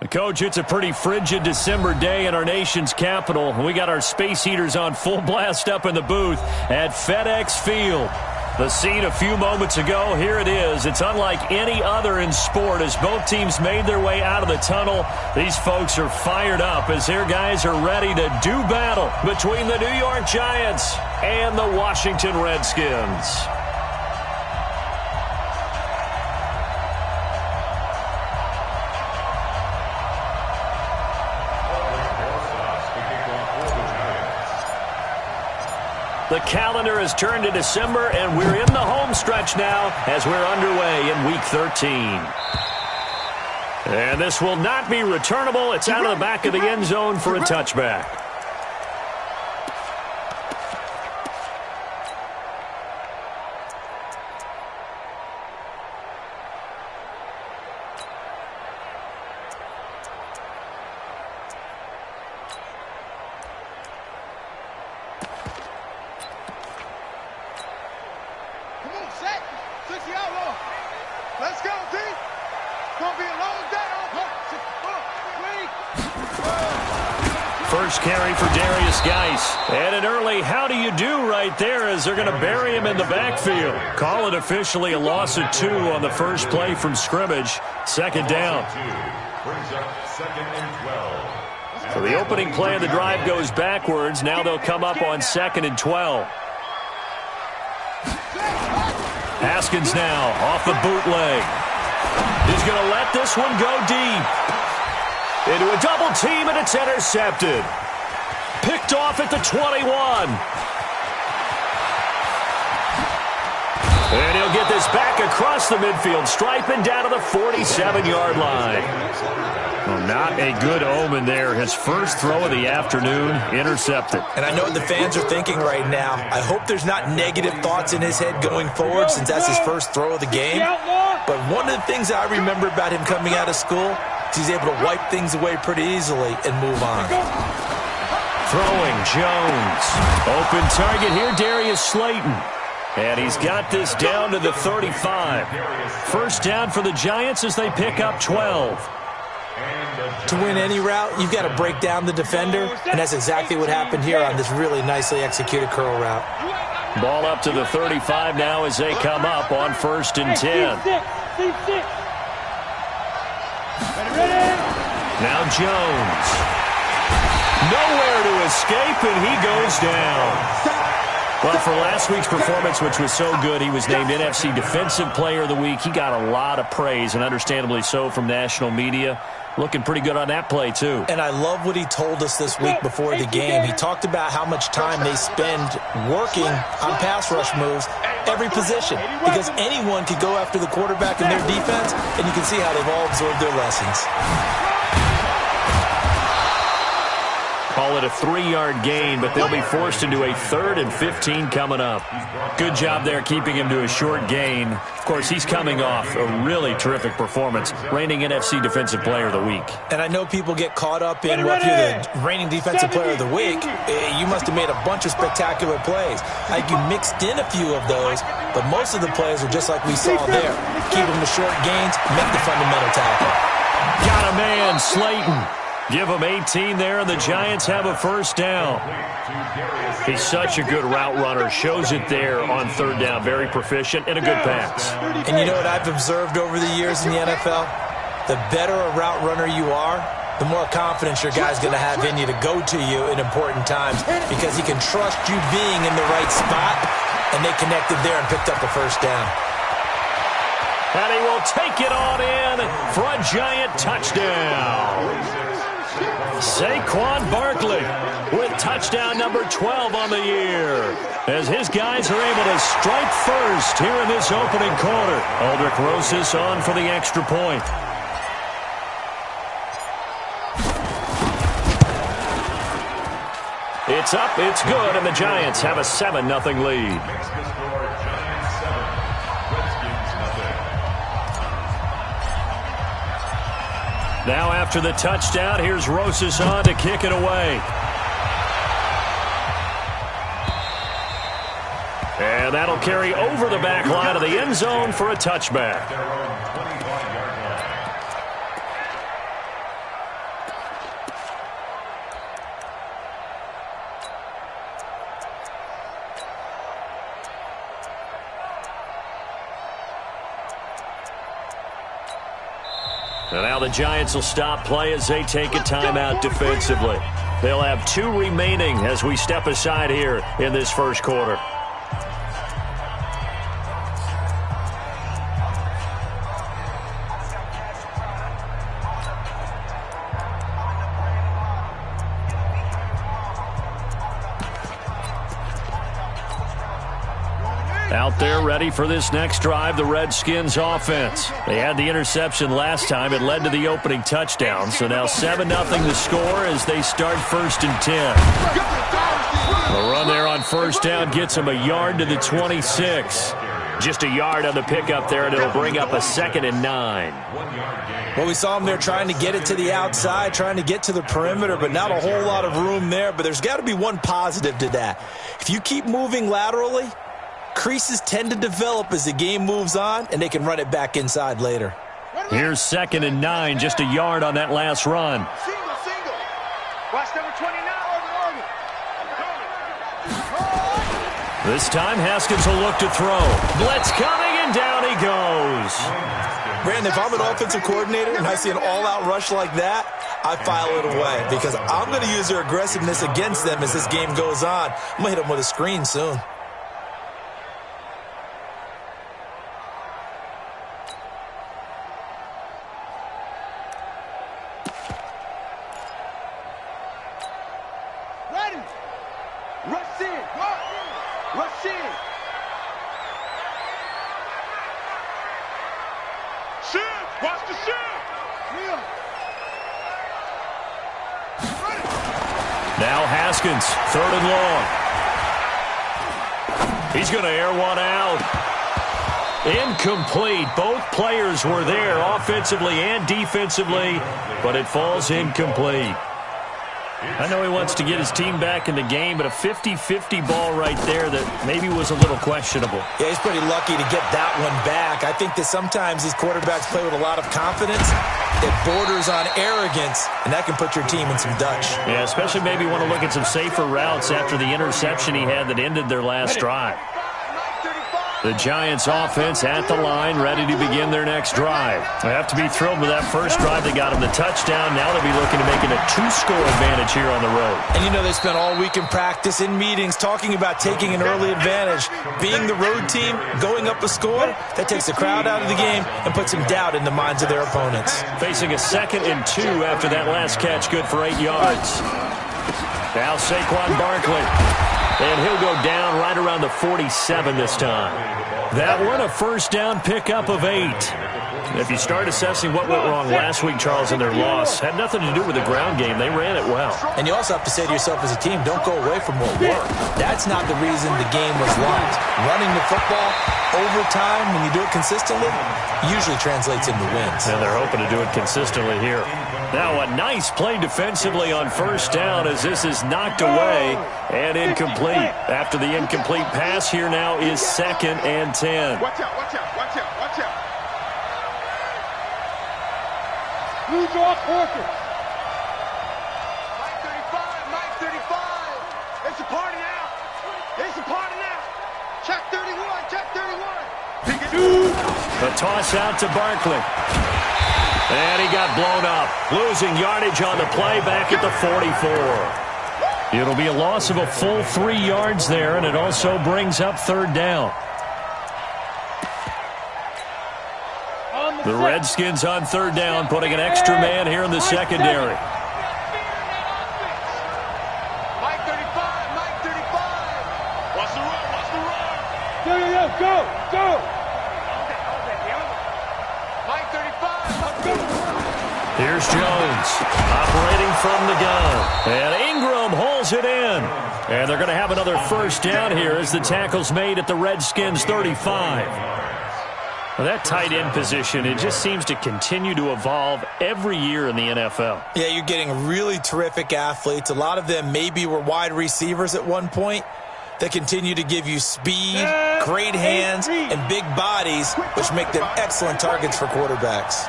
Coach, it's a pretty frigid December day in our nation's capital. We got our space heaters on full blast up in the booth at FedEx Field. The scene a few moments ago, here it is. It's unlike any other in sport as both teams made their way out of the tunnel. These folks are fired up as their guys are ready to do battle between the New York Giants and the Washington Redskins. The calendar has turned to December, and we're in the home stretch now as we're underway in Week 13. And this will not be returnable. It's out of the back of the end zone for a touchback. First carry for Darius Geis. And an early how do you do right there as they're going to bury him in the backfield. Call it officially a loss of 2 on the first play from scrimmage. Second down. So the opening play of the drive goes backwards. Now they'll come up on 2nd and 12. Haskins now off the bootleg. He's going to let this one go deep. Into a double team, and it's intercepted. Picked off at the 21. And he'll get this back across the midfield stripe and down to the 47-yard line. Well, not a good omen there. His first throw of the afternoon, intercepted. And I know what the fans are thinking right now. I hope there's not negative thoughts in his head going forward since that's his first throw of the game. But one of the things I remember about him coming out of school is he's able to wipe things away pretty easily and move on. Throwing, Jones. Open target here, Darius Slayton. And he's got this down to the 35. First down for the Giants as they pick up 12. To win any route, you've got to break down the defender, and that's exactly what happened here on this really nicely executed curl route. Ball up to the 35 now as they come up on 1st and 10. Now Jones. Nowhere to escape, and he goes down. Well, for last week's performance, which was so good, he was named NFC Defensive Player of the Week. He got a lot of praise, and understandably so, from national media. Looking pretty good on that play, too. And I love what he told us this week before the game. He talked about how much time they spend working on pass rush moves, every position, because anyone could go after the quarterback in their defense, and you can see how they've all absorbed their lessons. Call it a 3-yard gain, but they'll be forced into a 3rd and 15 coming up. Good job there keeping him to a short gain. Of course, he's coming off a really terrific performance, reigning NFC Defensive Player of the Week. And I know people get caught up in, well, if you're the reigning Defensive Player of the Week, you must have made a bunch of spectacular plays. Like you mixed in a few of those, but most of the plays are just like we saw there. Keep them to short gains, make the fundamental tackle. Got a man, Slayton. Give him 18 there, and the Giants have a first down. He's such a good route runner. Shows it there on 3rd down. Very proficient and a good pass. And you know what I've observed over the years in the NFL? The better a route runner you are, the more confidence your guy's going to have in you to go to you in important times because he can trust you being in the right spot, and they connected there and picked up the first down. And he will take it on in for a Giant touchdown. Saquon Barkley with touchdown number 12 on the year as his guys are able to strike first here in this opening quarter. Aldrich Rosas on for the extra point. It's up, it's good, and the Giants have a 7-0 lead. Now after the touchdown, here's Rosas on to kick it away. And that'll carry over the back line of the end zone for a touchback. And now the Giants will stop play as they take a timeout defensively. They'll have 2 remaining as we step aside here in this first quarter. Out there ready for this next drive, the Redskins offense. They had the interception last time. It led to the opening touchdown. So now 7-0 the score as they start 1st and 10. The run there on first down gets them a yard to the 26. Just a yard on the pickup there, and it'll bring up a 2nd and 9. Well, we saw them there trying to get it to the outside, trying to get to the perimeter, but not a whole lot of room there. But there's got to be one positive to that. If you keep moving laterally, creases tend to develop as the game moves on, and they can run it back inside later. Here's 2nd and 9, just a yard on that last run. Single. Watch number 29. This time, Haskins will look to throw. Blitz coming, and down he goes. Brandon, if I'm an offensive coordinator and I see an all-out rush like that, I file it away because I'm going to use their aggressiveness against them as this game goes on. I'm going to hit them with a screen soon. Now Haskins, 3rd and long. He's going to air one out. Incomplete. Both players were there offensively and defensively, but it falls incomplete. I know he wants to get his team back in the game, but a 50-50 ball right there that maybe was a little questionable. Yeah, he's pretty lucky to get that one back. I think that sometimes these quarterbacks play with a lot of confidence. It borders on arrogance, and that can put your team in some Dutch. Yeah, especially maybe want to look at some safer routes after the interception he had that ended their last drive. The Giants offense at the line, ready to begin their next drive. They have to be thrilled with that first drive. They got them the touchdown. Now they'll be looking to make it a 2-score advantage here on the road. And you know they spent all week in practice, in meetings, talking about taking an early advantage. Being the road team, going up a score, that takes the crowd out of the game and puts some doubt in the minds of their opponents. Facing a 2nd and 2 after that last catch, good for 8 yards. Now Saquon Barkley. And he'll go down right around the 47 this time. That one, a first down pickup of 8. If you start assessing what went wrong last week, Charles, in their loss, had nothing to do with the ground game. They ran it well. And you also have to say to yourself as a team, don't go away from what worked. That's not the reason the game was lost. Running the football over time, when you do it consistently, usually translates into wins. And they're hoping to do it consistently here. Now a nice play defensively on first down as this is knocked away and incomplete. After the incomplete pass, here now is 2nd and 10. Watch out, watch out, watch out, watch out. Lose off horses. Mike 35, Mike 35. It's a party now. It's a party now. Check 31, check 31. The toss out to Barkley. And he got blown up, losing yardage on the play back at the 44. It'll be a loss of a full 3 yards there, and it also brings up 3rd down. The Redskins on 3rd down, putting an extra man here in the secondary. Mike 35, Mike 35. Watch the run, watch the run. Go. Mike 35. Here's Jones, operating from the gun. And Ingram holds it in. And they're going to have another first down here as the tackle's made at the Redskins' 35. Well, that tight end position, it just seems to continue to evolve every year in the NFL. Yeah, you're getting really terrific athletes. A lot of them maybe were wide receivers at one point. They continue to give you speed, great hands, and big bodies, which make them excellent targets for quarterbacks.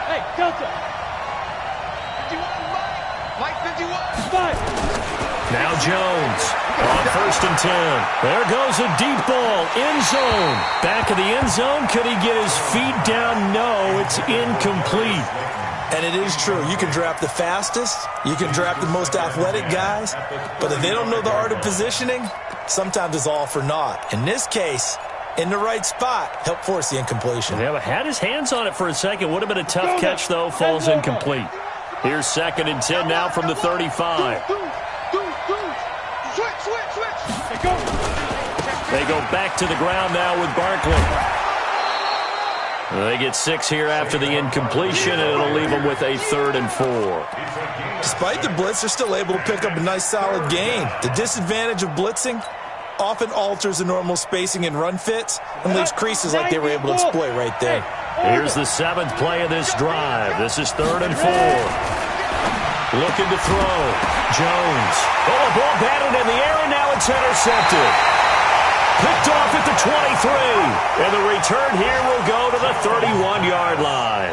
Hey, Delta. 51, Mike 51. 5. Now Jones on 1st and 10. There goes a deep ball, end zone. Back of the end zone. Could he get his feet down? No, it's incomplete. And it is true. You can draft the fastest. You can draft the most athletic guys. But if they don't know the art of positioning, sometimes it's all for naught. In this case, in the right spot, help force the incompletion. Yeah, had his hands on it for a second. Would have been a tough catch, though. Falls incomplete. Here's 2nd and 10 now from the 35. They go back to the ground now with Barkley. They get 6 here after the incompletion, and it'll leave them with a 3rd and 4. Despite the blitz, they're still able to pick up a nice, solid gain. The disadvantage of blitzing often alters the normal spacing and run fits and leaves creases like they were able to exploit right there. Here's the 7th play of this drive. This is 3rd and 4. Looking to throw. Jones. Oh, a ball batted in the air, and now it's intercepted. Picked off at the 23. And the return here will go to the 31-yard line.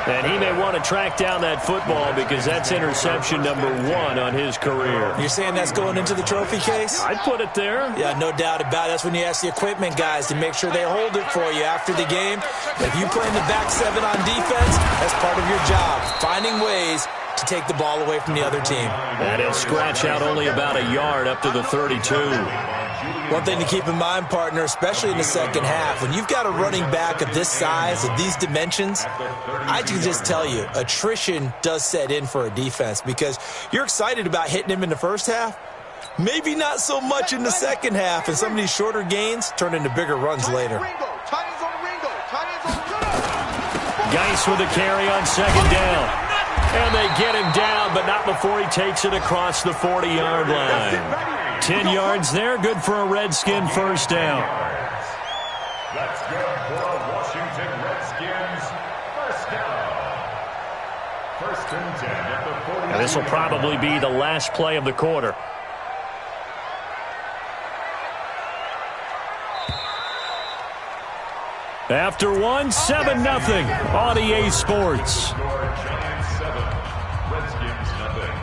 And he may want to track down that football because that's interception number 1 on his career. You're saying that's going into the trophy case? I'd put it there. Yeah, no doubt about it. That's when you ask the equipment guys to make sure they hold it for you after the game. If you play in the back 7 on defense, that's part of your job, finding ways to take the ball away from the other team. And he'll scratch out only about a yard up to the 32. One thing to keep in mind, partner, especially in the second half, when you've got a running back of this size, of these dimensions, I can just tell you, attrition does set in for a defense because you're excited about hitting him in the first half, maybe not so much in the second half, and some of these shorter gains turn into bigger runs later. Geis with a carry on 2nd down. And they get him down, but not before he takes it across the 40-yard line. 10 yards there, good for a Redskin first down. That's good for Washington Redskins. First down. 1st and 10 at the 40. And this will probably be the last play of the quarter. After 1, 7-0 on EA Sports. Giants 7, Redskins nothing.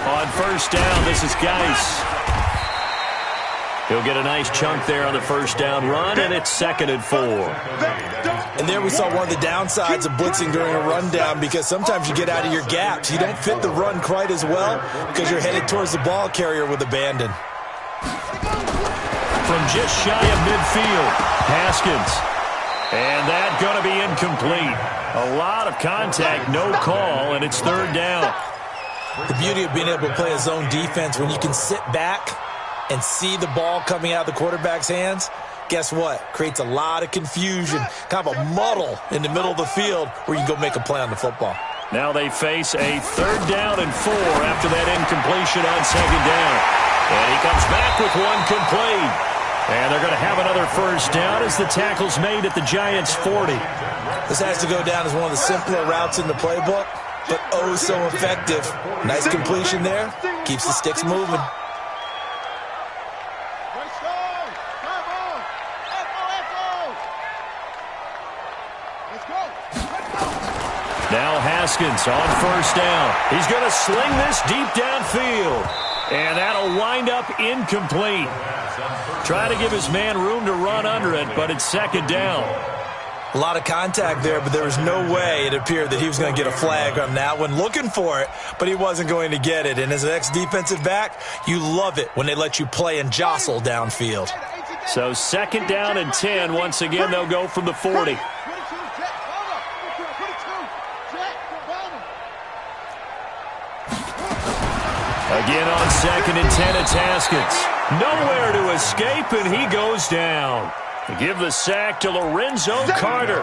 On 1st down, this is Geis. He'll get a nice chunk there on the 1st down run, and it's 2nd and 4. And there we saw one of the downsides of blitzing during a rundown because sometimes you get out of your gaps. You don't fit the run quite as well because you're headed towards the ball carrier with abandon. From just shy of midfield, Haskins. And that going to be incomplete. A lot of contact, no call, and it's 3rd down. The beauty of being able to play a zone defense when you can sit back and see the ball coming out of the quarterback's hands, guess what? Creates a lot of confusion, kind of a muddle in the middle of the field where you can go make a play on the football. Now they face a 3rd down and 4 after that incompletion on 2nd down. And he comes back with one complete. And they're going to have another 1st down as the tackle's made at the Giants' 40. This has to go down as one of the simpler routes in the playbook, but oh so effective. Nice completion there. Keeps the sticks moving. Now Haskins on 1st down. He's going to sling this deep downfield. And that'll wind up incomplete. Trying to give his man room to run under it, but it's 2nd down. A lot of contact there, but there was no way it appeared that he was going to get a flag on that one. Looking for it, but he wasn't going to get it. And as an ex-defensive back, you love it when they let you play and jostle downfield. So 2nd down and 10. Once again, they'll go from the 40. Again on 2nd and 10, it's Haskins. Nowhere to escape, and he goes down. Give the sack to Lorenzo Carter.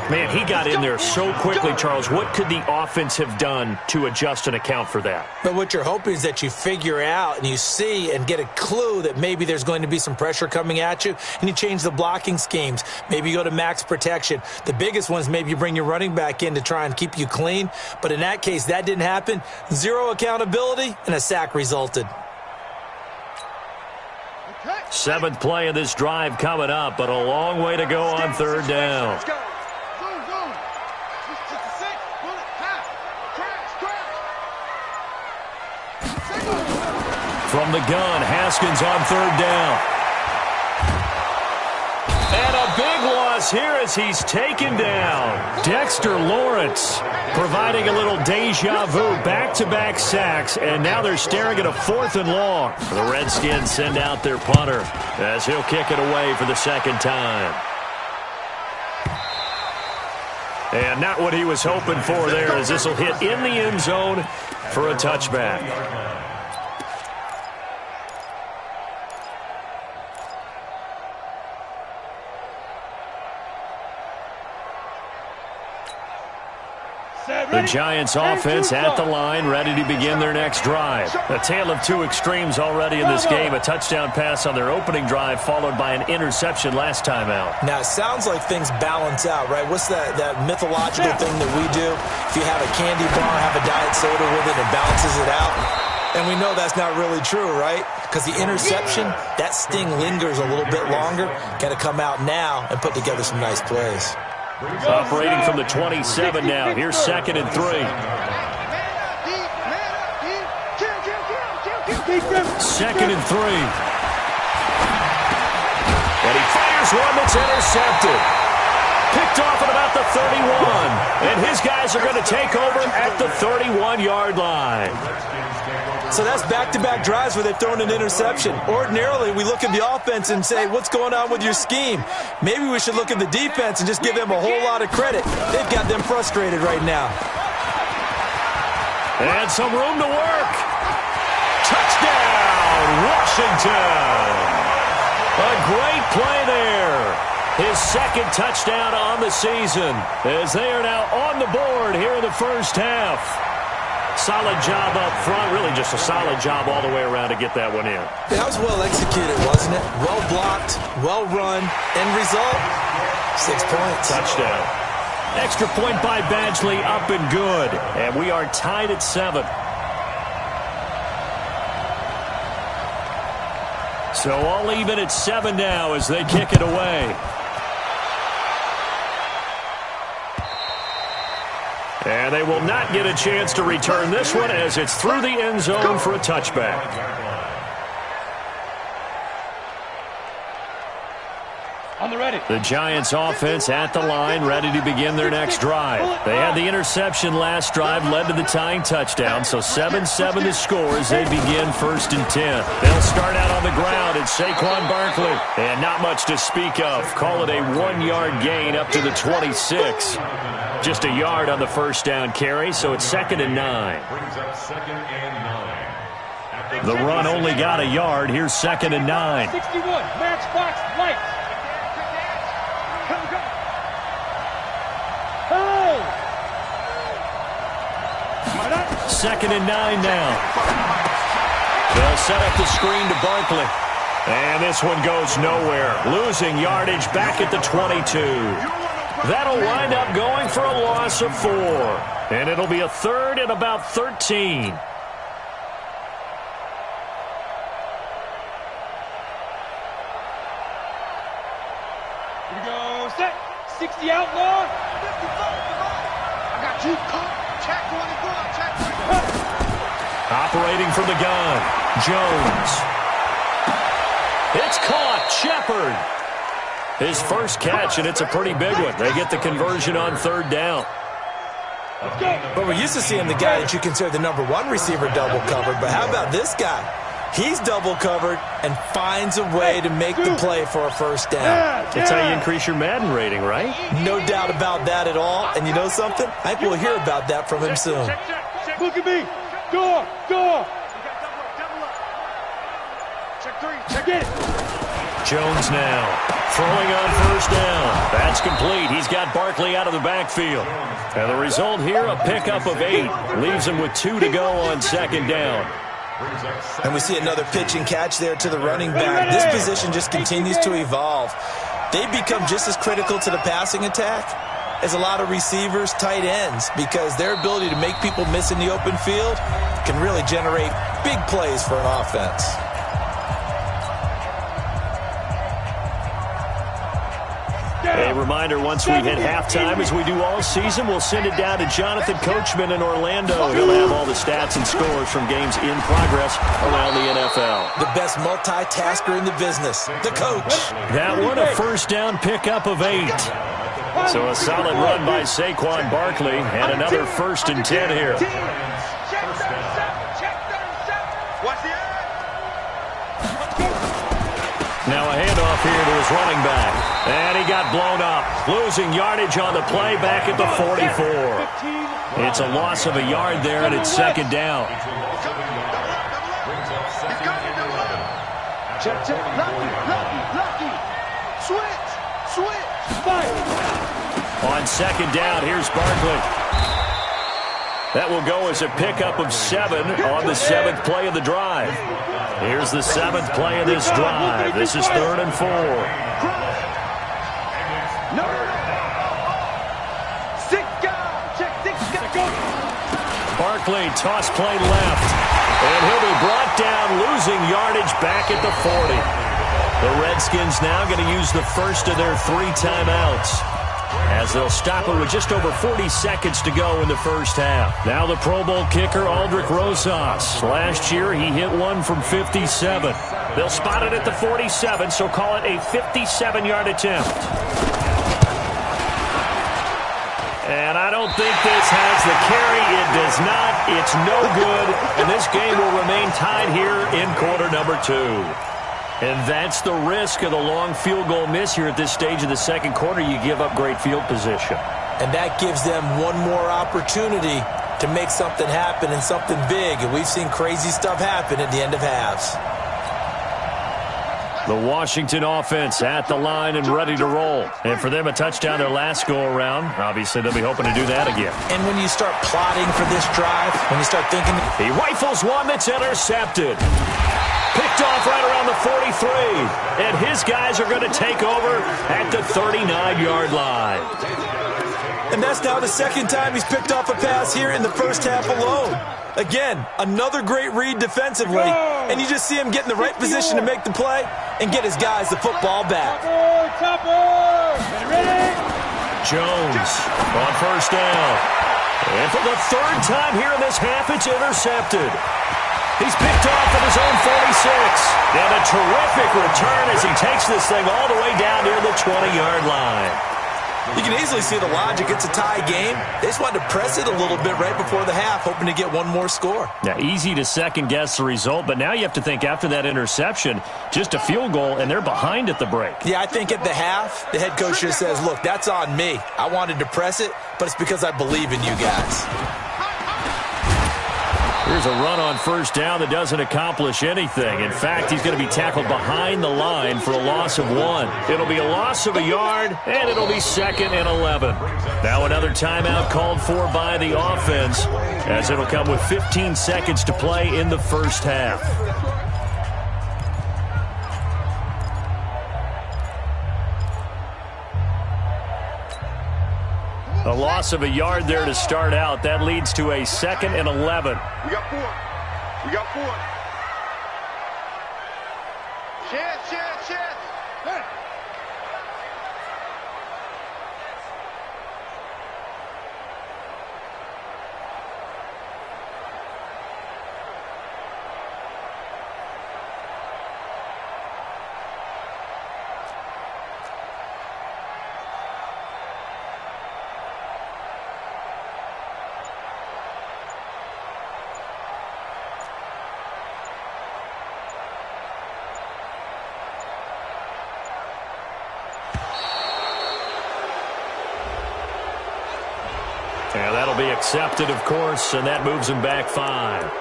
Man, he got in there so quickly, Charles. What could the offense have done to adjust and account for that? But what you're hoping is that you figure out and you see and get a clue that maybe there's going to be some pressure coming at you, and you change the blocking schemes. Maybe you go to max protection. The biggest one is maybe you bring your running back in to try and keep you clean. But in that case, that didn't happen. Zero accountability, and a sack resulted. Seventh play of this drive coming up, but a long way to go on third down. Let's go. Zoom. This is the six. Bullet. Half. Crash. From the gun, Haskins on third down. And a big loss here as he's taken down. Dexter Lawrence providing a little deja vu, back-to-back sacks, and now they're staring at a 4th and long. The Redskins send out their punter as he'll kick it away for the second time. And not what he was hoping for there, as this will hit in the end zone for a touchback. The Giants offense at the line, ready to begin their next drive. A tale of two extremes already in this game. A touchdown pass on their opening drive, followed by an interception last time out. Now, it sounds like things balance out, right? What's that mythological thing that we do? If you have a candy bar, have a diet soda with it, it balances it out. And we know that's not really true, right? Because the interception, that sting lingers a little bit longer. Got to come out now and put together some nice plays. Operating from the 27 now. Here's 2nd and 3. 2nd and 3. And he fires one that's intercepted. Picked off at about the 31. And his guys are going to take over at the 31-yard line. So that's back-to-back drives where they've thrown an interception. Ordinarily, we look at the offense and say, what's going on with your scheme? Maybe we should look at the defense and just give them a whole lot of credit. They've got them frustrated right now. And some room to work. Touchdown, Washington. A great play there. His second touchdown on the season as they are now on the board here in the first half. Solid job up front, really just a solid job all the way around to get that one in. That was well executed, wasn't it? Well blocked, well run. End result, 6 points. Touchdown. Extra point by Badgley, up and good. And we are tied at 7. So all even at 7 now as they kick it away. And they will not get a chance to return this one as it's through the end zone for a touchback. On the ready. The Giants offense at the line, ready to begin their next drive. They had the interception last drive, led to the tying touchdown, so 7-7 to score as they begin 1st and 10. They'll start out on the ground at Saquon Barkley. And not much to speak of. Call it a 1-yard gain up to the 26. Just a yard on the first down carry, so it's 2nd and 9. The run only got a yard. Here's 2nd and 9. 61, matchbox, lights. Oh! 2nd and 9 now. They'll set up the screen to Barkley. And this one goes nowhere. Losing yardage back at the 22. That'll wind up going for a loss of 4. And it'll be a 3rd and about 13. Here we go, set. 60 outlaw. 55. I got you. Check 24. Check 24. Operating from the gun, Jones. It's caught. Shepard. His first catch, and it's a pretty big one. They get the conversion on 3rd down. But we're used to seeing the guy that you consider the number 1 receiver double covered. But how about this guy? He's double covered and finds a way to make the play for a first down. That's how you increase your Madden rating, right? No doubt about that at all. And you know something? I think we'll hear about that from him soon. Look at me. Door. Check 3. Check it. Jones now throwing on first down. That's complete. He's got Barkley out of the backfield. And the result here, a pickup of 8. Leaves him with 2 to go on second down. And we see another pitch and catch there to the running back. This position just continues to evolve. They become just as critical to the passing attack as a lot of receivers, tight ends, because their ability to make people miss in the open field can really generate big plays for an offense. A reminder, once we hit halftime, as we do all season, we'll send it down to Jonathan Coachman in Orlando. He'll have all the stats and scores from games in progress around the NFL. The best multitasker in the business, the coach. That one, a first down pickup of 8. So a solid run by Saquon Barkley, and another 1st and 10 here. Now a handoff here to his running back. And he got blown up, losing yardage on the play back at the 44. It's a loss of a yard there, and it's second down. Check. Lucky. Switch. Fire. On second down, here's Barkley. That will go as a pickup of 7 on the 7th play of the drive. Here's the 7th play of this drive. This is 3rd and 4. No. 6 guys. Check 6 guys. Barkley, toss play left. And he'll be brought down, losing yardage back at the 40. The Redskins now going to use the first of their 3 timeouts, as they'll stop it with just over 40 seconds to go in the first half. Now the Pro Bowl kicker, Aldrick Rosas. Last year, he hit one from 57. They'll spot it at the 47, so call it a 57-yard attempt. And I don't think this has the carry. It does not. It's no good. And this game will remain tied here in quarter number 2. And that's the risk of the long field goal miss here at this stage of the second quarter. You give up great field position. And that gives them one more opportunity to make something happen and something big. And we've seen crazy stuff happen at the end of halves. The Washington offense at the line and ready to roll. And for them, a touchdown their last go-around. Obviously, they'll be hoping to do that again. And when you start plotting for this drive, when you start thinking... He rifles one that's intercepted. Picked off right around the 43. And his guys are going to take over at the 39-yard line. And that's now the second time he's picked off a pass here in the first half alone. Again, another great read defensively. And you just see him get in the right position to make the play and get his guys the football back. Jones on first down. And for the 3rd time here in this half, it's intercepted. He's picked off at his own 46. And a terrific return as he takes this thing all the way down near the 20-yard line. You can easily see the logic. It's a tie game. They just wanted to press it a little bit right before the half, hoping to get one more score. Now, easy to second-guess the result, but now you have to think after that interception, just a field goal, and they're behind at the break. Yeah, I think at the half, the head coach just says, look, that's on me. I wanted to press it, but it's because I believe in you guys. Here's a run on first down that doesn't accomplish anything. In fact, he's going to be tackled behind the line for a loss of 1. It'll be a loss of a yard, and it'll be 2nd and 11. Now another timeout called for by the offense, as it'll come with 15 seconds to play in the first half. A loss of a yard there to start out. That leads to a 2nd and 11. We got 4. Chance. Hey. And that'll be accepted, of course, and that moves him back 5.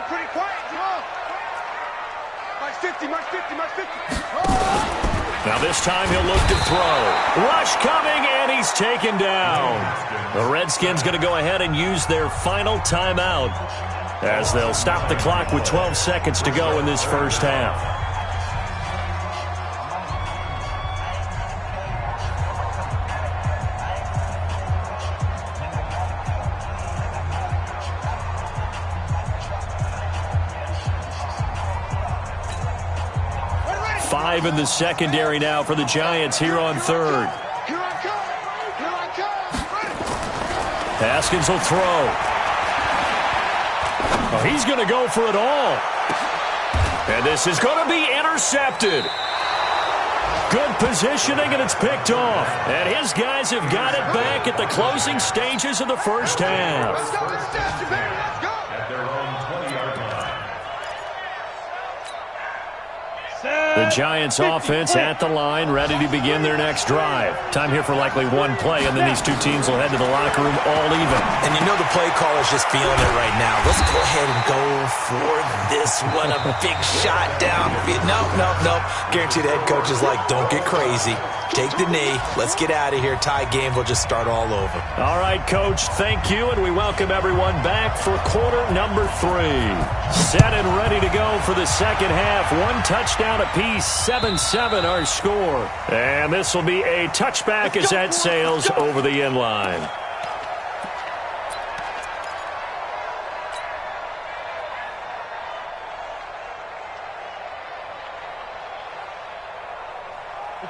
pretty quiet. Come on. Minus 50, minus 50, minus 50. Now this time he'll look to throw. Rush coming, and he's taken down. The Redskins going to go ahead and use their final timeout as they'll stop the clock with 12 seconds to go in this first half. Five in the secondary now for the Giants here on third. Here I come. Here I come. Haskins will throw. Oh, he's going to go for it all. And this is going to be intercepted. Good positioning, and it's picked off. And his guys have got it back at the closing stages of the first half. Let's go. Let's go, baby. Let's go. At their own 20-yard line. The Giants offense at the line, ready to begin their next drive. Time here for likely one play, and then these two teams will head to the locker room all even. And you know the play caller's just feeling it right now. Let's go ahead and go for this one. A big shot down. No. Guaranteed the head coach is like, don't get crazy. Take the knee. Let's get out of here. Tie game will just start all over. All right, Coach, thank you, and we welcome everyone back for quarter number 3. Set and ready to go for the second half. One touchdown apiece, 7-7 our score. And this will be a touchback as that sails over the end line.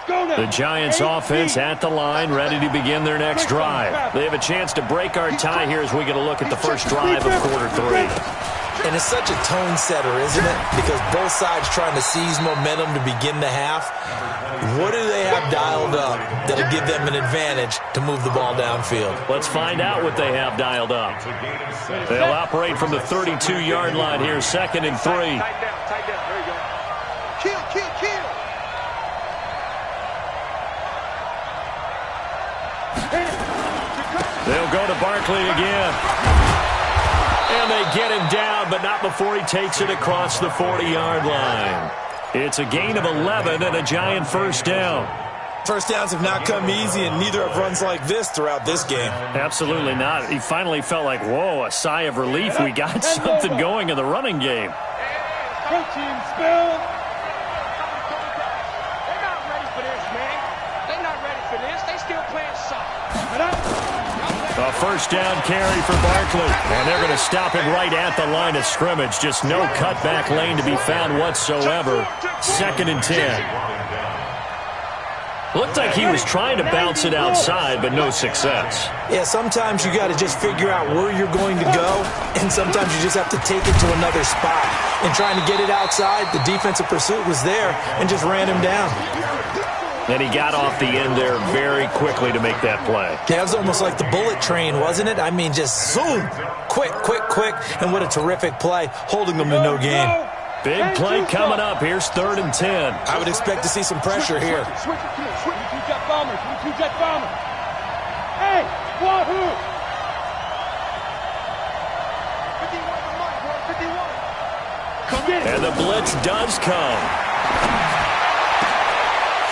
The Giants offense at the line, ready to begin their next drive. They have a chance to break our tie here as we get a look at the first drive of quarter 3. And it's such a tone setter, isn't it? Because both sides trying to seize momentum to begin the half. What do they have dialed up that'll give them an advantage to move the ball downfield? Let's find out what they have dialed up. They'll operate from the 32-yard line here, 2nd and 3. Tight down. There you go. Kill. They'll go to Barkley again. And they get him down, but not before he takes it across the 40-yard line. It's a gain of 11 and a Giant first down. First downs have not come easy, and neither have runs like this throughout this game. Absolutely not. He finally felt like, whoa, a sigh of relief. We got something going in the running game. Coaching spill. They're not ready for this, man. They're not ready for this. They still playing soft. A first down carry for Barkley. And they're going to stop it right at the line of scrimmage. Just no cutback lane to be found whatsoever. 2nd and 10. Looked like he was trying to bounce it outside, but no success. Yeah, sometimes you got to just figure out where you're going to go, and sometimes you just have to take it to another spot. And trying to get it outside, the defensive pursuit was there and just ran him down. And he got off the end there very quickly to make that play. Yeah, it was almost like the bullet train, wasn't it? I mean, just zoom, quick, and what a terrific play, holding them to no gain. Big play coming up. Here's 3rd and 10. I would expect to see some pressure here. Switch. Two-jet bombers. Two-jet bomber. Hey, wahoo! 51. And the blitz does come.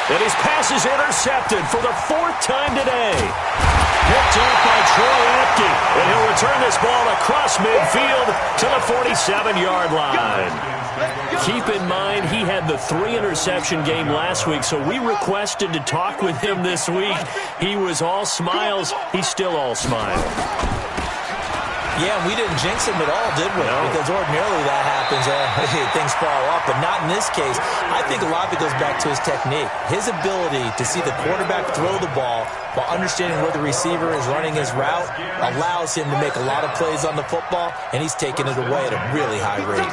And his pass is intercepted for the 4th time today. Picked off by Troy Apke. And he'll return this ball across midfield to the 47-yard line. Keep in mind, he had the 3-interception game last week, so we requested to talk with him this week. He was all smiles. He's still all smiles. Yeah, we didn't jinx him at all, did we? No. Because ordinarily that happens. Things fall off, but not in this case. I think a lot of it goes back to his technique. His ability to see the quarterback throw the ball while understanding where the receiver is running his route allows him to make a lot of plays on the football, and he's taking it away at a really high rate.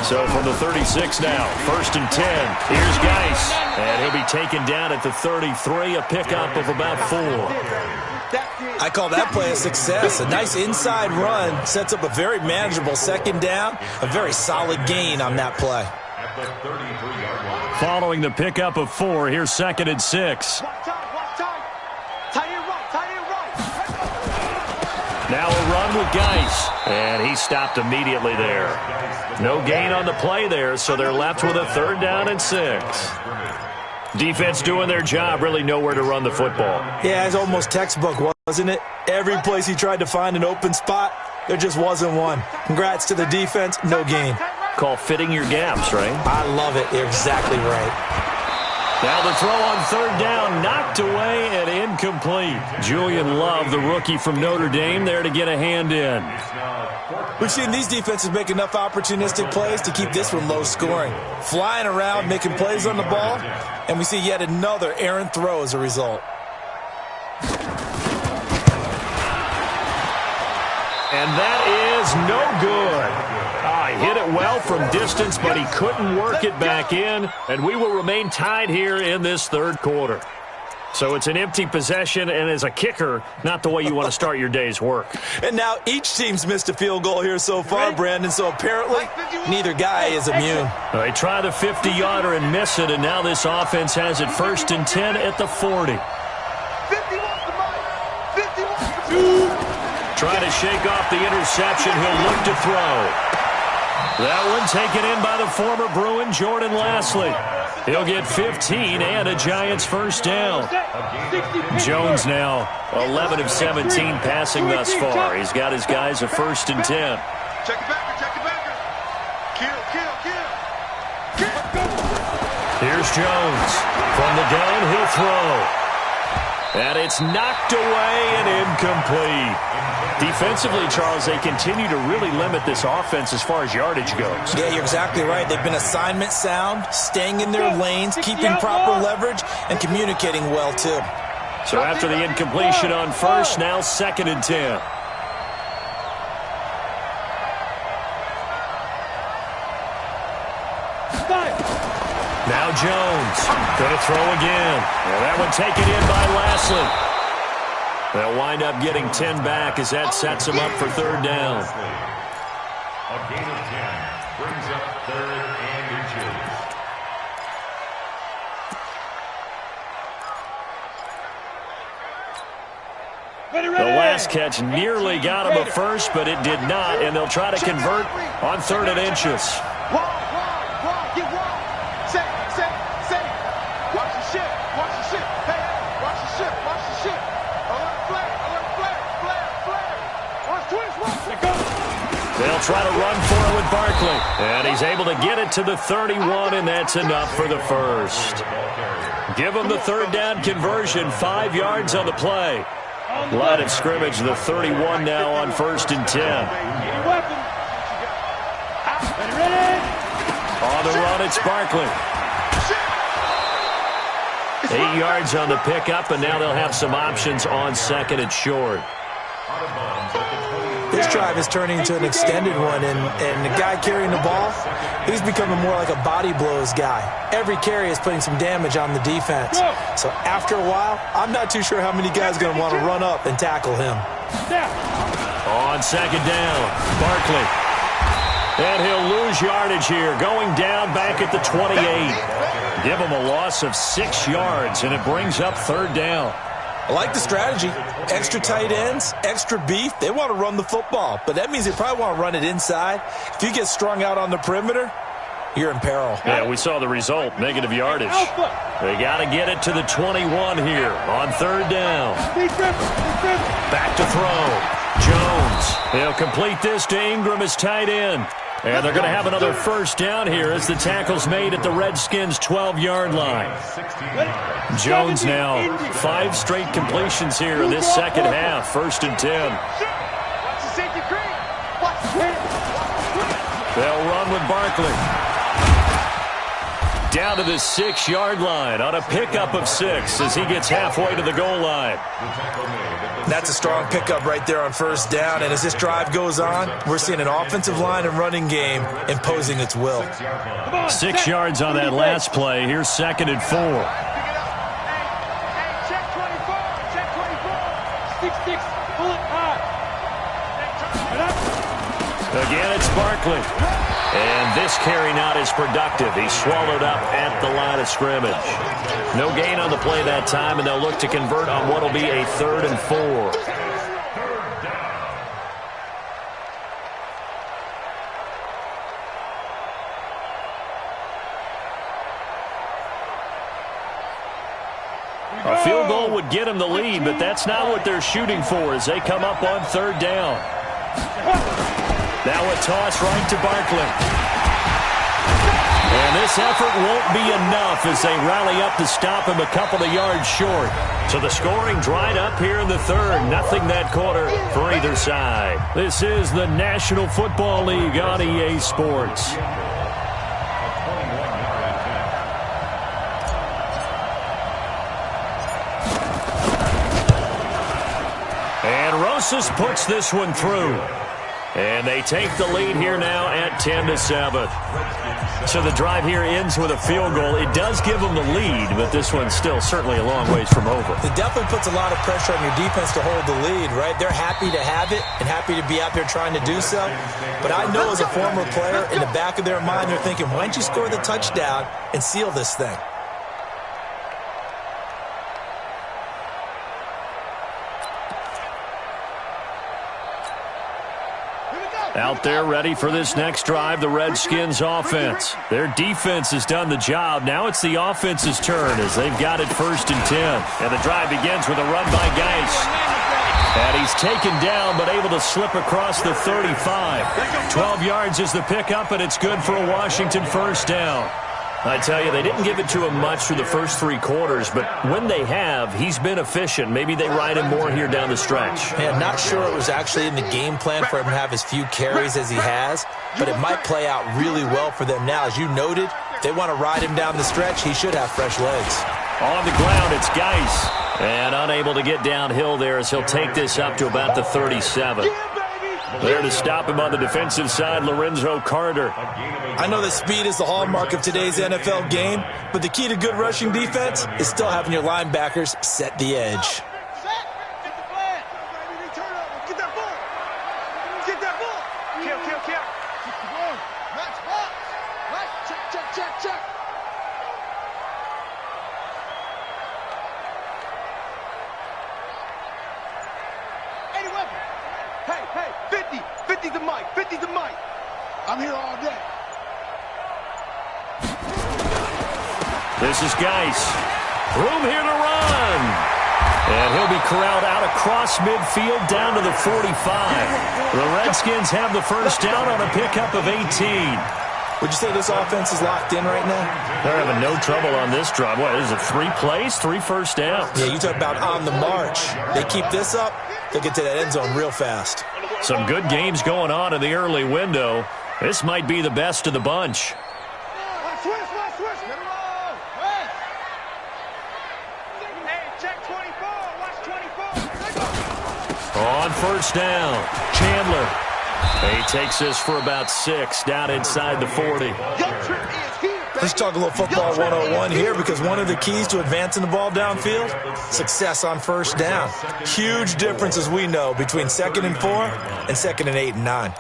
So from the 36 now, 1st and 10. Here's Geis, and he'll be taken down at the 33, a pickup of about 4. I call that play a success. A nice inside run sets up a very manageable 2nd down. A very solid gain on that play. Following the pickup of 4, here's 2nd and 6. Watch time. Tight end right. Now a run with Geis. And he stopped immediately there. No gain on the play there, so they're left with a 3rd down and 6. Defense doing their job, really nowhere to run the football. Yeah, it's almost textbook, wasn't it? Every place he tried to find an open spot, there just wasn't one. Congrats to the defense, no gain. Call fitting your gaps, right? I love it. You're exactly right. Now the throw on 3rd down, knocked away and incomplete. Julian Love, the rookie from Notre Dame, there to get a hand in. We've seen these defenses make enough opportunistic plays to keep this one low scoring. Flying around, making plays on the ball, and we see yet another errant throw as a result. And that is no good. He hit it well from distance, but he couldn't work it back in, and we will remain tied here in this 3rd quarter. So it's an empty possession, and as a kicker, not the way you want to start your day's work. And now each team's missed a field goal here so far, Brandon, so apparently neither guy is immune. They try the 50-yarder and miss it, and now this offense has it 1st and 10 at the 40. 50 wants the money. 50 wants the Trying to shake off the interception. He'll look to throw. That one taken in by the former Bruin, Jordan Lasley. He'll get 15 and a Giants 1st down. Jones now 11 of 17 passing thus far. He's got his guys a 1st and 10. Check it back, check it back. Kill. Here's Jones. From the gun, he'll throw. And it's knocked away and incomplete. Defensively, Charles, they continue to really limit this offense as far as yardage goes. Yeah, you're exactly right. They've been assignment sound, staying in their lanes, keeping proper leverage, and communicating well, too. So after the incompletion on 1st, now 2nd and 10. Now Jones going to throw again. And that one taken in by Lasley. They'll wind up getting 10 back as that sets them up for 3rd down. A gain of 10 brings up 3rd and inches. The last catch nearly got him a 1st, but it did not, and they'll try to convert on 3rd and inches. Get wide. Set. Watch the ship. Hey, watch the ship. Alert flag. Watch twins. They'll try to run for it with Barkley. And he's able to get it to the 31, and that's enough for the 1st. Give him the 3rd down conversion, 5 yards on the play. Line of scrimmage, the 31 now on 1st and 10. On the run, it's Barkley. 8 yards on the pickup, and now they'll have some options on 2nd and short. This drive is turning into an extended one, and the guy carrying the ball, he's becoming more like a body blows guy. Every carry is putting some damage on the defense. So after a while, I'm not too sure how many guys are going to want to run up and tackle him. On 2nd down, Barkley. And he'll lose yardage here, going down back at the 28. Give him a loss of 6 yards, and it brings up 3rd down. I like the strategy. Extra tight ends, extra beef. They want to run the football, but that means they probably want to run it inside. If you get strung out on the perimeter, you're in peril. Yeah, we saw the result, negative yardage. They got to get it to the 21 here on 3rd down. Back to throw. Jones. He'll complete this to Ingram as tight end. And they're going to have another 1st down here as the tackle's made at the Redskins' 12-yard line. Jones now 5 straight completions here in this 2nd half, 1st and 10. They'll run with Barkley. Down to the 6-yard line on a pickup of 6 as he gets halfway to the goal line. That's a strong pickup right there on 1st down, and as this drive goes on, we're seeing an offensive line and running game imposing its will. 6 yards on that last play. Here's 2nd and 4. Check 24. 6-6. Pull it high. Again, it's Barkley. And this carry not as productive. He's swallowed up at the line of scrimmage. No gain on the play that time, and they'll look to convert on what will be a 3rd and 4. A field goal would get them the lead, but that's not what they're shooting for as they come up on third down. Now a toss right to Barkley. And this effort won't be enough as they rally up to stop him a couple of yards short. So the scoring dried up here in the third. Nothing that quarter for either side. This is the National Football League on EA Sports. And Rosas puts this one through. And they take the lead here now at 10-7. So the drive here ends with a field goal. It does give them the lead, but this one's still certainly a long ways from over. It definitely puts a lot of pressure on your defense to hold the lead, right? They're happy to have it and happy to be out there trying to do so. But I know as a former player, in the back of their mind, they're thinking, why don't you score the touchdown and seal this thing? Out there ready for this next drive, the Redskins offense. Their defense has done the job. Now it's the offense's turn as they've got it 1st and 10. And the drive begins with a run by Geis. And he's taken down but able to slip across the 35. 12 yards is the pickup, and it's good for a Washington first down. I tell you, they didn't give it to him much through the first 3 quarters, but when they have, he's been efficient. Maybe they ride him more here down the stretch. Yeah, not sure it was actually in the game plan for him to have as few carries as he has, but it might play out really well for them now. As you noted, if they want to ride him down the stretch, he should have fresh legs. On the ground, it's Geis. And unable to get downhill there as he'll take this up to about the 37. There to stop him on the defensive side, Lorenzo Carter. I know that speed is the hallmark of today's NFL game, but the key to good rushing defense is still having your linebackers set the edge. Hey, 50's the mic, 50's the mic. I'm here all day. This is Geis. Room here to run. And he'll be corralled out across midfield down to the 45. The Redskins have the first down on a pickup of 18. Would you say this offense is locked in right now? They're having no trouble on this drive. What, is it 3 plays, 3 first downs? Yeah, you talk about on the march. They keep this up, they'll get to that end zone real fast. Some good games going on in the early window. This might be the best of the bunch. Switch. Get him on. Hey, check 24. Watch 24. On first down, Chandler. He takes this for about 6 down inside the 40. Let's talk a little football 101 here, because one of the keys to advancing the ball downfield, success on first down. Huge difference, as we know, between 2nd and 4 and 2nd and 8 and 9.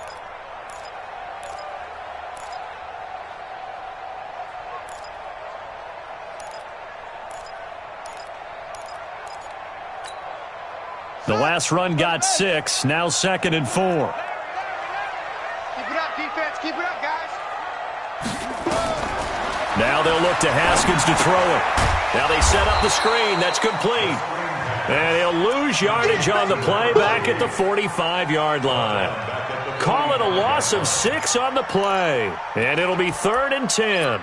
The last run got 6, now 2nd and 4. Keep it up, defense. Keep it up, guys. Now they'll look to Haskins to throw it. Now they set up the screen. That's complete. And he'll lose yardage on the play back at the 45-yard line. Call it a loss of 6 on the play. And it'll be 3rd and 10.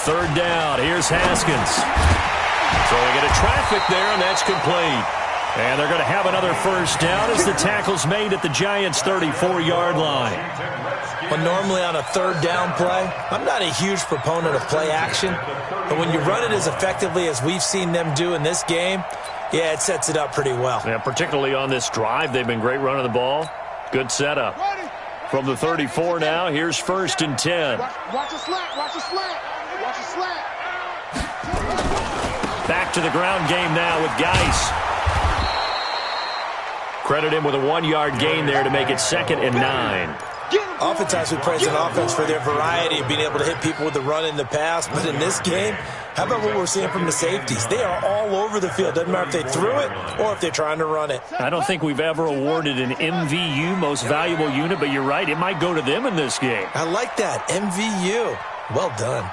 Third down. Here's Haskins. Throwing into traffic there, and that's complete. And they're going to have another first down as the tackle's made at the Giants' 34-yard line. Well, normally on a third down play, I'm not a huge proponent of play action. But when you run it as effectively as we've seen them do in this game, yeah, it sets it up pretty well. Yeah, particularly on this drive, they've been great running the ball. Good setup. From the 34 now, here's 1st and 10. Watch a slant. Watch a slant. Watch a slant. Back to the ground game now with Geis. Credit him with a 1-yard gain there to make it 2nd and 9. Oftentimes we praise an offense for their variety of being able to hit people with the run and the pass. But in this game, how about what we're seeing from the safeties? They are all over the field. Doesn't matter if they threw it or if they're trying to run it. I don't think we've ever awarded an MVU, most valuable unit, but you're right. It might go to them in this game. I like that. MVU. Well done.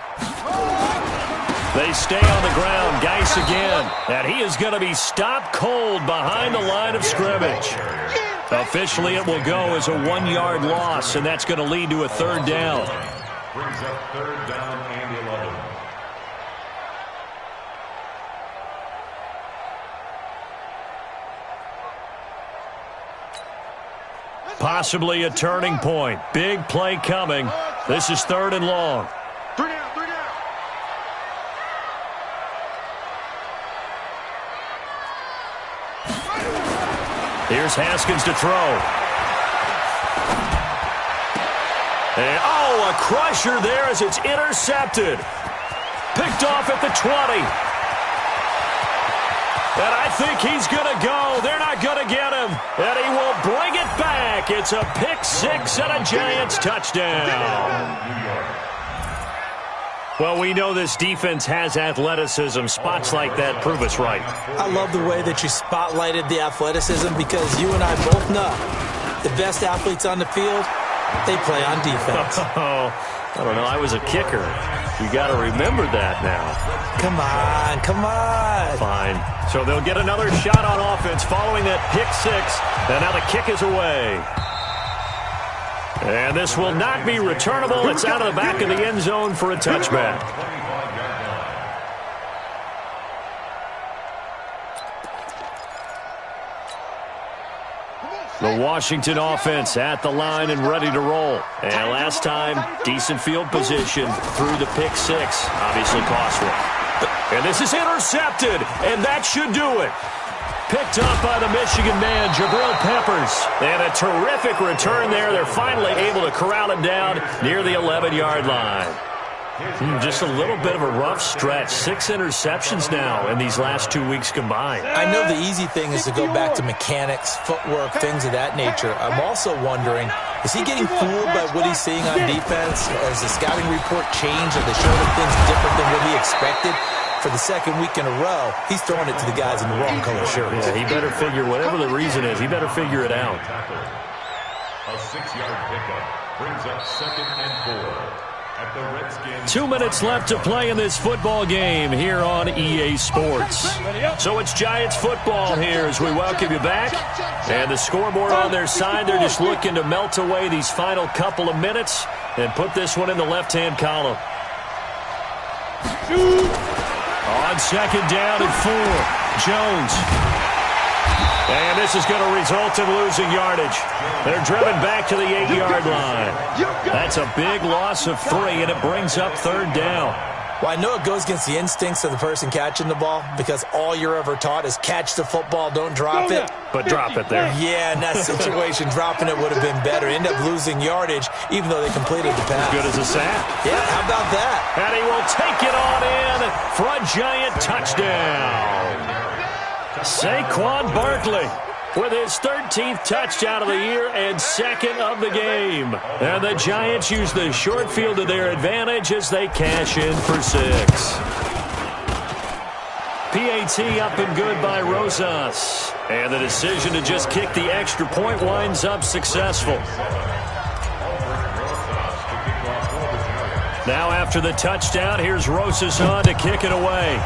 They stay on the ground. Geis again. And he is going to be stopped cold behind the line of scrimmage. Officially, it will go as a 1-yard loss, and that's going to lead to a 3rd down. Brings up 3rd down and 11. Possibly a turning point. Big play coming. This is 3rd and long. 3 down, 3 down. Here's Haskins to throw. And, oh, a crusher there as it's intercepted. Picked off at the 20. And I think he's going to go. They're not going to get him. And he will bring it back. It's a pick 6 and a Giants touchdown. Well, we know this defense has athleticism. Spots like that prove us right. I love the way that you spotlighted the athleticism because you and I both know the best athletes on the field, they play on defense. Oh, I don't know. I was a kicker. You got to remember that now. Come on, come on. Fine. So they'll get another shot on offense following that pick 6. And now the kick is away. And this will not be returnable. It's out of the back of the end zone for a touchback. The Washington offense at the line and ready to roll. And last time, decent field position through the pick 6. Obviously costly. And this is intercepted, and that should do it. Picked up by the Michigan man, Jabril Peppers. And a terrific return there. They're finally able to corral him down near the 11-yard line. Just a little bit of a rough stretch. 6 interceptions now in these last 2 weeks combined. I know the easy thing is to go back to mechanics, footwork, things of that nature. I'm also wondering, is he getting fooled by what he's seeing on defense? Has the scouting report changed? Are they showing him things different than what he expected? For the 2nd week in a row, he's throwing it to the guys in the wrong color shirts. Yeah, he better figure, whatever the reason is, he better figure it out. A 6-yard pickup brings up 2nd and 4. At the Redskins. 2 minutes left to play in this football game here on EA Sports. So it's Giants football here as we welcome you back. And the scoreboard on their side, they're just looking to melt away these final couple of minutes and put this one in the left-hand column. On 2nd down and 4, Jones. And this is going to result in losing yardage. They're driven back to the 8-yard line. That's a big loss of 3, and it brings up 3rd down. Well, I know it goes against the instincts of the person catching the ball because all you're ever taught is catch the football, don't drop it. But drop it there. Yeah, in that situation, dropping it would have been better. End up losing yardage, even though they completed the pass. Good as a sack. Yeah, how about that? And he will take it on in for a Giant touchdown. Saquon Barkley with his 13th touchdown of the year and 2nd of the game. And the Giants use the short field to their advantage as they cash in for 6. PAT up and good by Rosas. And the decision to just kick the extra point winds up successful. Now after the touchdown, here's Rosas on to kick it away.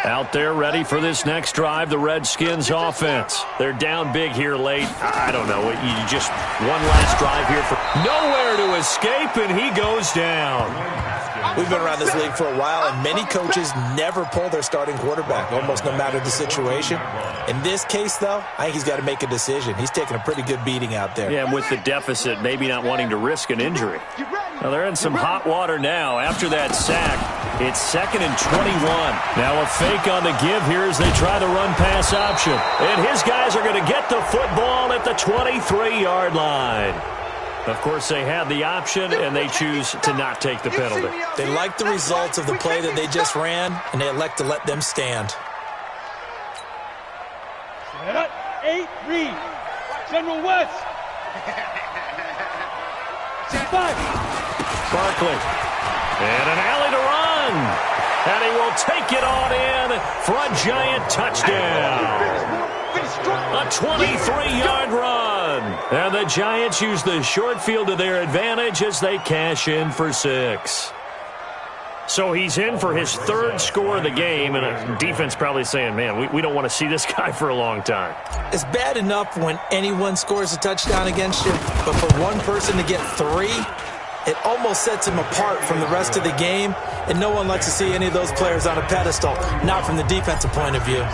Out there ready for this next drive, the Redskins offense. They're down big here late. I don't know. You just one last drive here for nowhere to escape, and he goes down. We've been around this league for a while, and many coaches never pull their starting quarterback, almost no matter the situation. In this case, though, I think he's got to make a decision. He's taking a pretty good beating out there. Yeah, and with the deficit, maybe not wanting to risk an injury. Now, they're in some hot water now. After that sack, it's 2nd and 21. Now a fake on the give here as they try the run-pass option. And his guys are going to get the football at the 23-yard line. Of course, they had the option, and they choose to not take the penalty. They like the results of the play that they just ran, and they elect to let them stand. 8-3. General West. 5. Barkley. And an alley to run. And he will take it on in for a giant touchdown. A 23-yard run. And the Giants use the short field to their advantage as they cash in for 6. So he's in for his 3rd score of the game, and a defense probably saying, man, we don't want to see this guy for a long time. It's bad enough when anyone scores a touchdown against you, but for one person to get 3, it almost sets him apart from the rest of the game, and no one likes to see any of those players on a pedestal, not from the defensive point of view.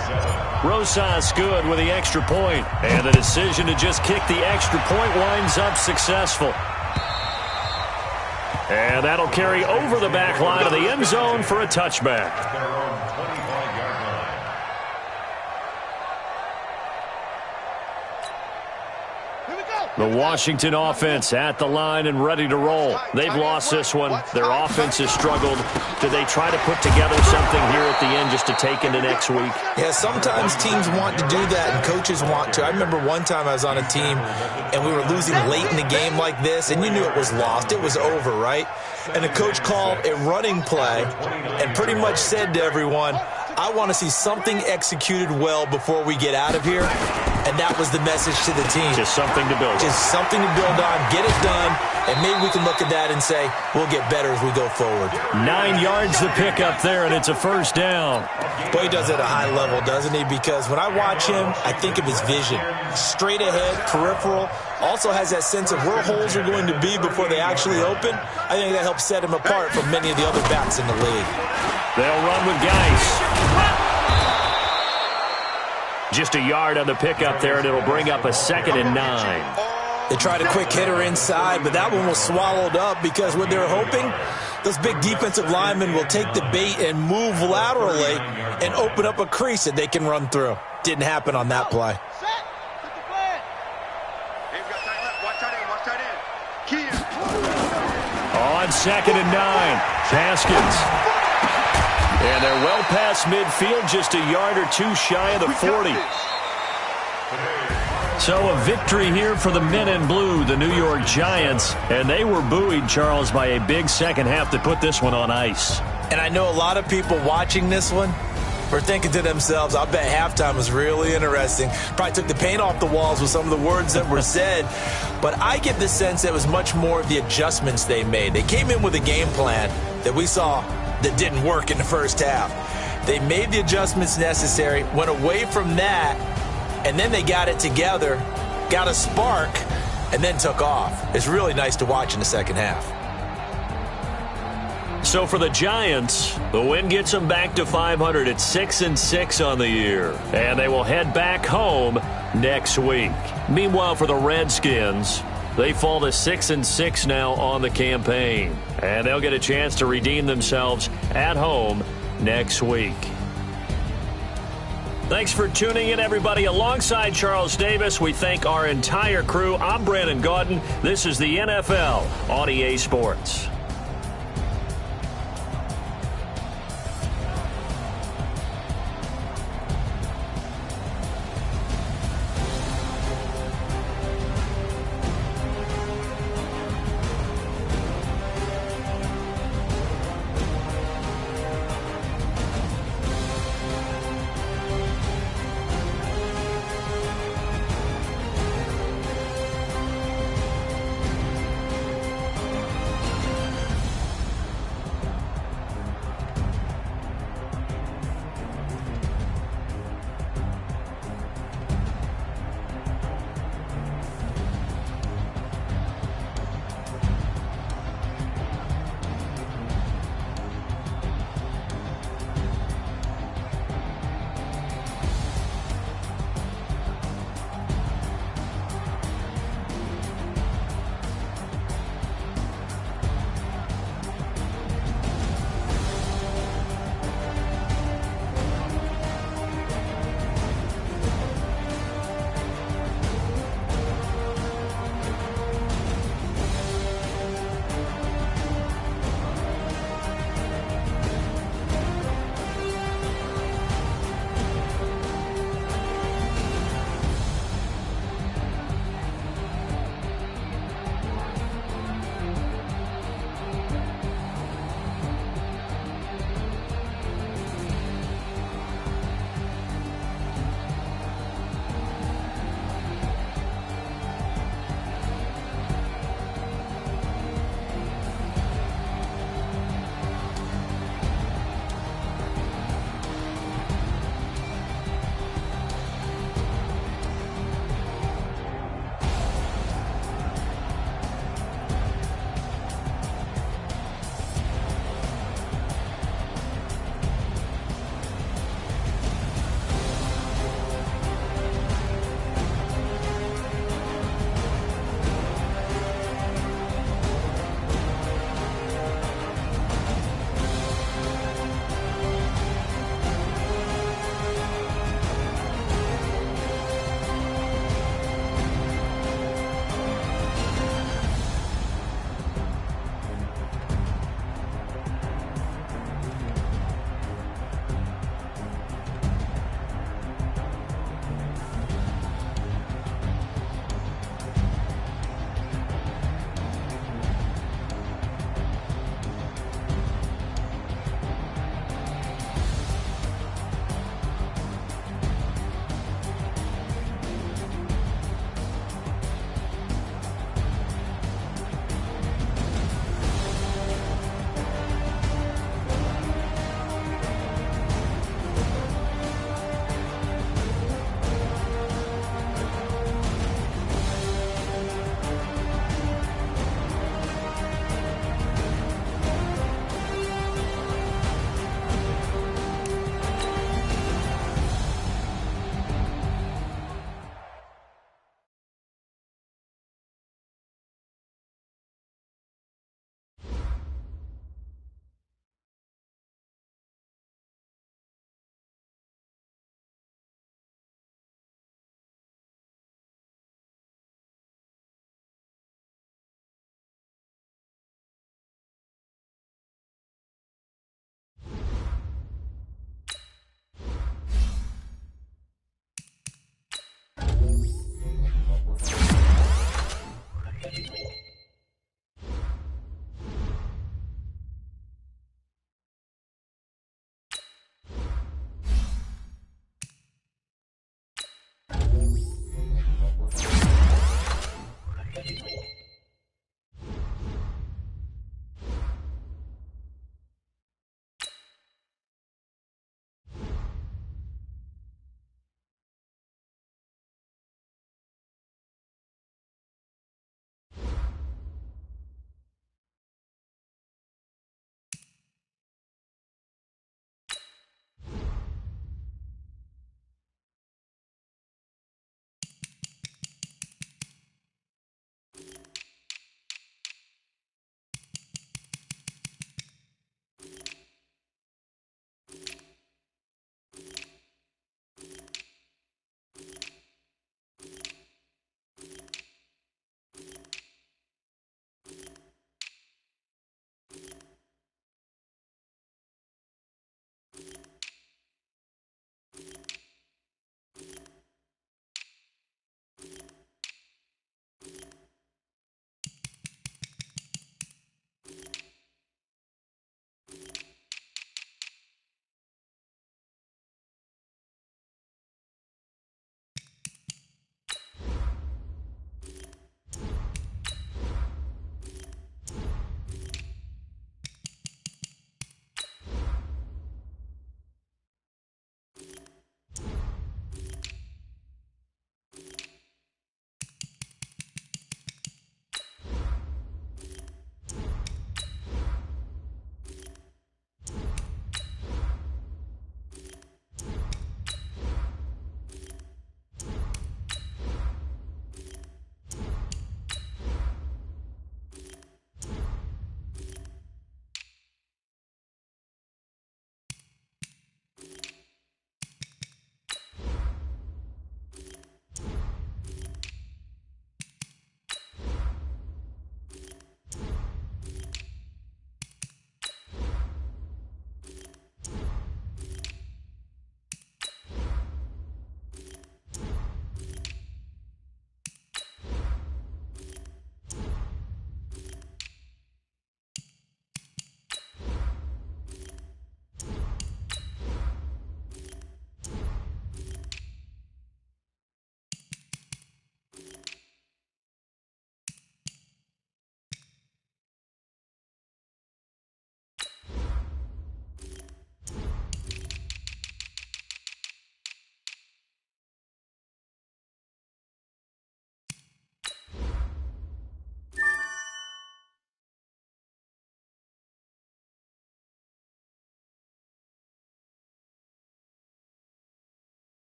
Rosas good with the extra point, and the decision to just kick the extra point winds up successful. And that'll carry over the back line of the end zone for a touchback. The Washington offense at the line and ready to roll. They've lost this one. Their offense has struggled. Do they try to put together something here at the end just to take into next week? Yeah, sometimes teams want to do that and coaches want to. I remember one time I was on a team and we were losing late in the game like this, and you knew it was lost. It was over, right? And the coach called a running play and pretty much said to everyone, I want to see something executed well before we get out of here. And that was the message to the team. Just something to build on. Just something to build on, get it done, and maybe we can look at that and say, we'll get better as we go forward. 9 yards to pick up there, and it's a 1st down. Boy, he does it at a high level, doesn't he? Because when I watch him, I think of his vision. Straight ahead, peripheral, also has that sense of where holes are going to be before they actually open. I think that helps set him apart from many of the other backs in the league. They'll run with Geis. Just a yard on the pickup there, and it'll bring up a 2nd and 9. They tried a quick hitter inside, but that one was swallowed up because what they're hoping, those big defensive linemen will take the bait and move laterally and open up a crease that they can run through. Didn't happen on that play. On 2nd and 9, Haskins. And they're well past midfield, just a yard or 2 shy of the 40. So a victory here for the men in blue, the New York Giants. And they were buoyed, Charles, by a big second half to put this one on ice. And I know a lot of people watching this one were thinking to themselves, I bet halftime was really interesting. Probably took the paint off the walls with some of the words that were said. But I get the sense that it was much more of the adjustments they made. They came in with a game plan that we saw that didn't work in the first half. They made the adjustments necessary, went away from that, and then they got it together, got a spark, and then took off. It's really nice to watch in the second half. So for the Giants, the win gets them back to 500 at 6-6 on the year. And they will head back home next week. Meanwhile, for the Redskins, they fall to 6-6 now on the campaign. And they'll get a chance to redeem themselves at home next week. Thanks for tuning in, everybody. Alongside Charles Davis, we thank our entire crew. I'm Brandon Gaudin. This is the NFL on EA Sports.